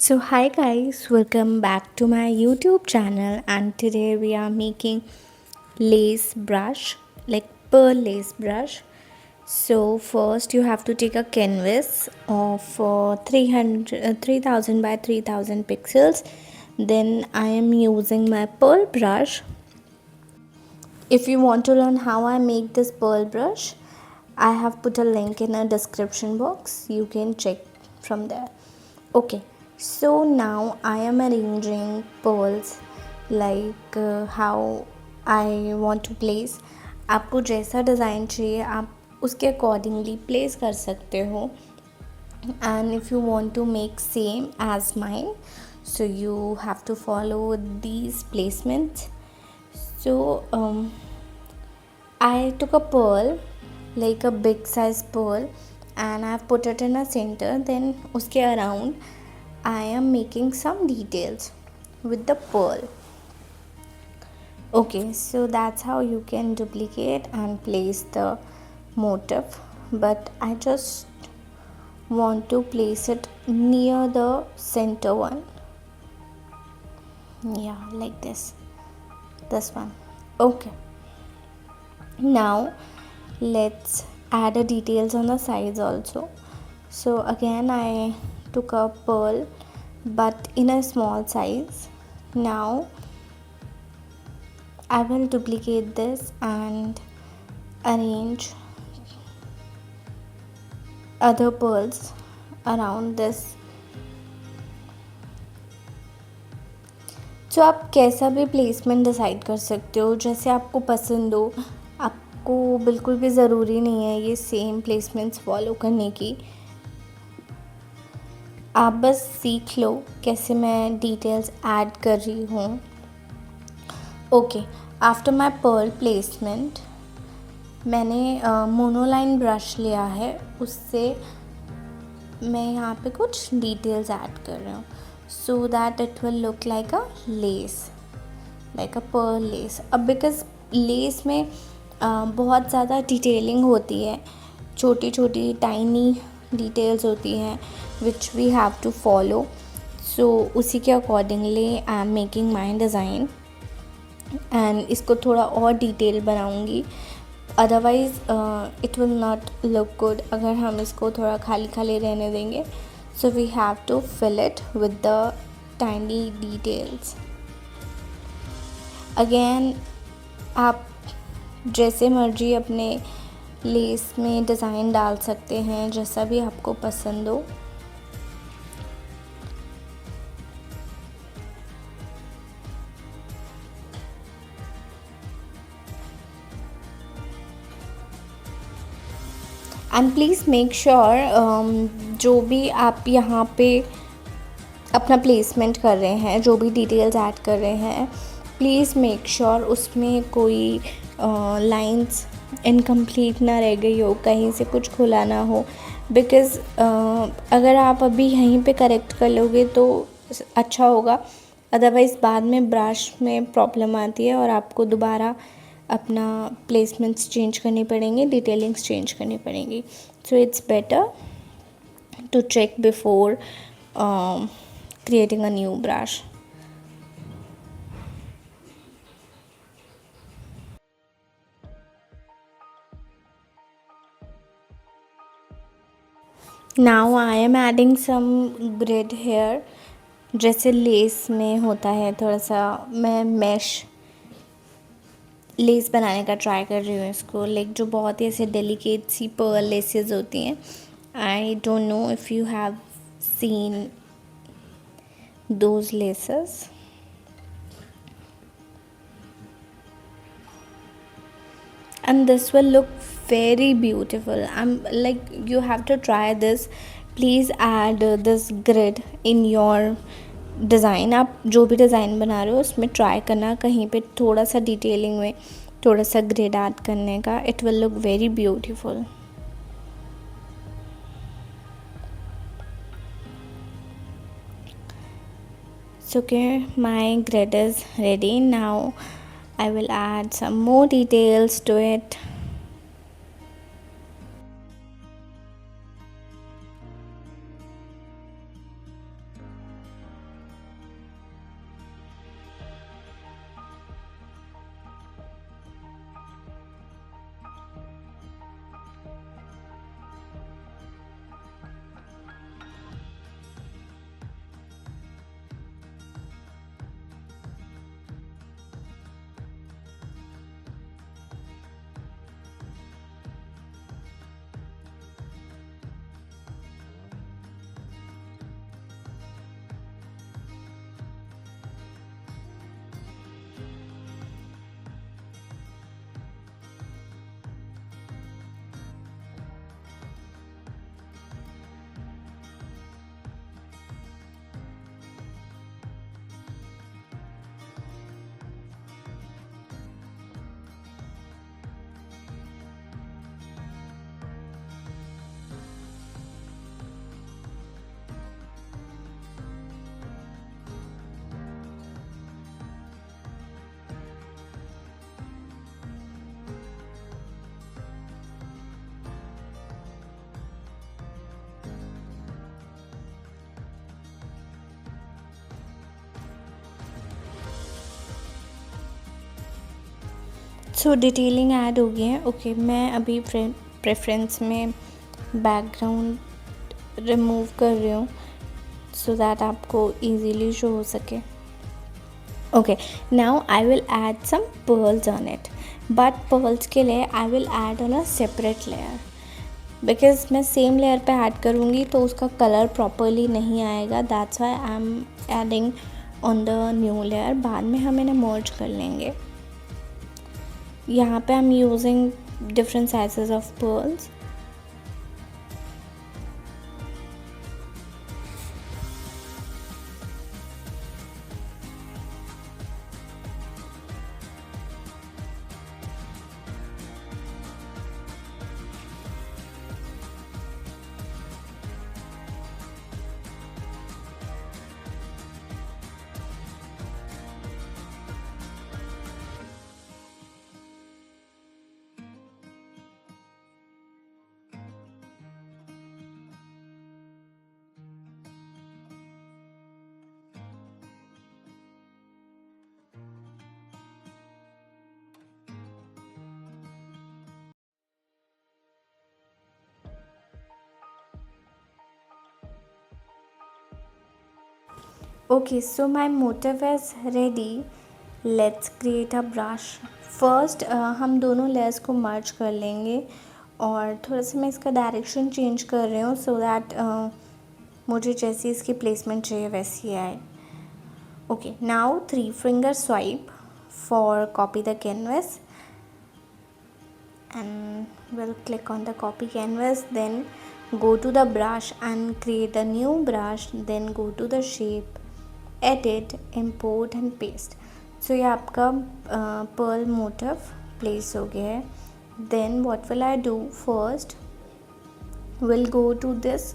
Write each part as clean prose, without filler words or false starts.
So hi guys, welcome back to my YouTube channel, and today we are making lace brush, like pearl lace brush. So first you have to take a canvas of 3000 by 3000 pixels. Then I am using my pearl brush. If you want to learn how I make this pearl brush, I have put a link in a description box. You can check from there. Okay, so now I am arranging pearls like how I want to place. आपको जैसा design चाहिए आप उसके accordingly place कर सकते हो. And if you want to make same as mine, so you have to follow these placements. So I took a pearl, like a big size pearl, and I've put it in a center. Then uske around I am making some details with the pearl. Okay, so that's how you can duplicate and place the motif, but I just want to place it near the center one. Yeah, like this one. Okay, now let's add the details on the sides also. So again I took a pearl but in a small size. Now I will duplicate this and arrange other pearls around this. तो आप कैसा भी placement decide कर सकते हो, जैसे आपको पसंद हो. आपको बिल्कुल भी ज़रूरी नहीं है ये सेम प्लेसमेंट्स फॉलो करने की. आप बस सीख लो कैसे मैं डिटेल्स ऐड कर रही हूँ. Okay, after my pearl placement मैंने मोनोलाइन ब्रश लिया है, उससे मैं यहाँ पे कुछ डिटेल्स ऐड कर रही हूँ so that it will look like a lace, like a pearl lace. अब बिकॉज लेस में बहुत ज़्यादा डिटेलिंग होती है, छोटी छोटी टाइनी डिटेल्स होती हैं which we have to follow. So उसी के accordingly I am making my design and इसको थोड़ा और डिटेल बनाऊंगी. Otherwise it will not look good अगर हम इसको थोड़ा खाली खाली रहने देंगे. So we have to fill it with the tiny details. Again आप जैसे मर्जी अपने लेस में डिज़ाइन डाल सकते हैं, जैसा भी आपको पसंद हो. एंड प्लीज़ मेक श्योर जो भी आप यहाँ पे अपना प्लेसमेंट कर रहे हैं, जो भी डिटेल्स ऐड कर रहे हैं, प्लीज़ मेक श्योर उसमें कोई लाइंस इनकम्प्लीट ना रह गई हो, कहीं से कुछ खुला ना हो. बिकॉज़ अगर आप अभी यहीं पे करेक्ट कर लोगे तो अच्छा होगा. अदरवाइज़ बाद में ब्रश में प्रॉब्लम आती है और आपको दोबारा अपना प्लेसमेंट्स चेंज करनी पड़ेंगे, डिटेलिंग्स चेंज करनी पड़ेंगी. So it's better to check before creating a new brush. Now I am adding some grid here. जैसे लेस में होता है, थोड़ा सा मैं मैश लेस बनाने का ट्राई कर रही हूँ इसको, लाइक जो बहुत ही ऐसे डेलिकेट सी पर्ल लेसेस होती हैं. I don't know if you have seen those laces. And this will look very beautiful. I'm like, you have to try this. Please add this grid in your design. आप जो भी design बना रहे हो उसमें try करना कहीं पे थोड़ा सा डिटेलिंग में थोड़ा सा ग्रिड ऐड करने का. It will look very beautiful. So okay, my grid is ready. Now I will add some more details to it. So detailing add हो गई है। ओके, मैं अभी प्रेफरेंस में बैकग्राउंड रिमूव कर रही हूँ सो दैट आपको इजीली शो हो सके। Okay, now I will add some pearls on it, but pearls के लिए I will add on a separate layer, because मैं सेम लेयर पे ऐड करूँगी तो उसका कलर प्रॉपरली नहीं आएगा। That's why I am adding on the new layer. बाद में हम इन्हें मर्ज कर लेंगे। यहाँ पे I am using different sizes of pearls. Okay, so my motif is ready. Let's create a brush. First हम दोनों लेयर्स को मर्ज कर लेंगे और थोड़ा सा मैं इसका डायरेक्शन चेंज कर रही हूँ सो दैट मुझे जैसी इसकी प्लेसमेंट चाहिए वैसी आए। Okay, now 3 finger swipe for copy the canvas and we'll click on the copy canvas, then go to the brush and create a new brush, then go to the shape, edit, import and paste. So ये आपका pearl motif place हो गया है। Then what will I do, first will go to this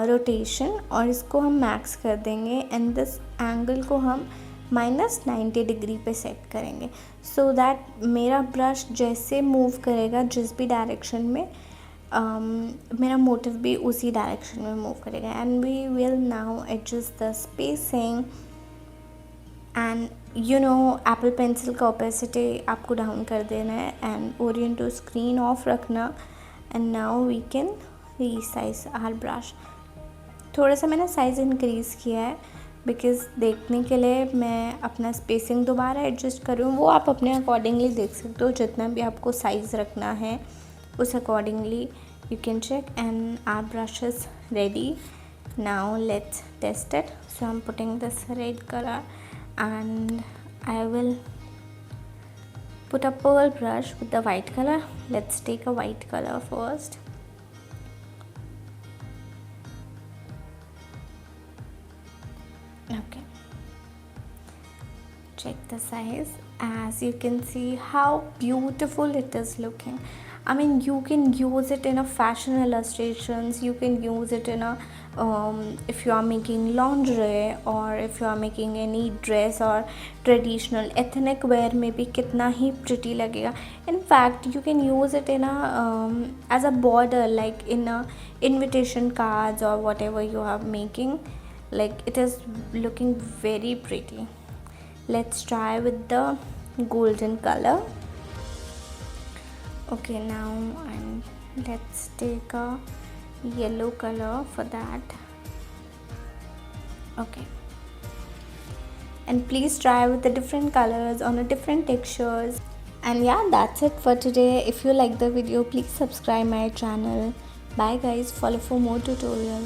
rotation और इसको हम max कर देंगे एंड दिस एंगल को हम -90 डिग्री पे सेट करेंगे सो दैट मेरा ब्रश जैसे मूव करेगा जिस भी डायरेक्शन में मेरा मोटिव भी उसी डायरेक्शन में मूव करेगा। And we will now adjust the spacing and Apple pencil का ओपेसिटी आपको डाउन कर देना है and orient to screen off रखना। And now we can resize our brush. थोड़ा सा मैंने साइज़ इंक्रीज़ किया है बिकॉज़ देखने के लिए मैं अपना स्पेसिंग दोबारा एडजस्ट कर रही हूँ। वो आप अपने अकॉर्डिंगली देख सकते हो, जितना भी आपको साइज़ रखना है उस accordingly you can check. And our brush is ready. Now let's test it. So I am putting this red colour and I will put a pearl brush with the white color. Let's take a white color first. Okay, check the size. As you can see how beautiful it is looking. I mean, you can use it in a fashion illustrations, you can use it in a if you are making lingerie or if you are making any dress or traditional ethnic wear में भी कितना ही pretty लगेगा। In fact, you can use it in a as a border, like in a invitation cards or whatever you are making, like it is looking very pretty. Let's try with the golden color. Okay, now let's take a yellow color for that. Okay, and please try with the different colors on a different textures. And yeah, that's it for today. If you like the video, please subscribe my channel. Bye guys, follow for more tutorials.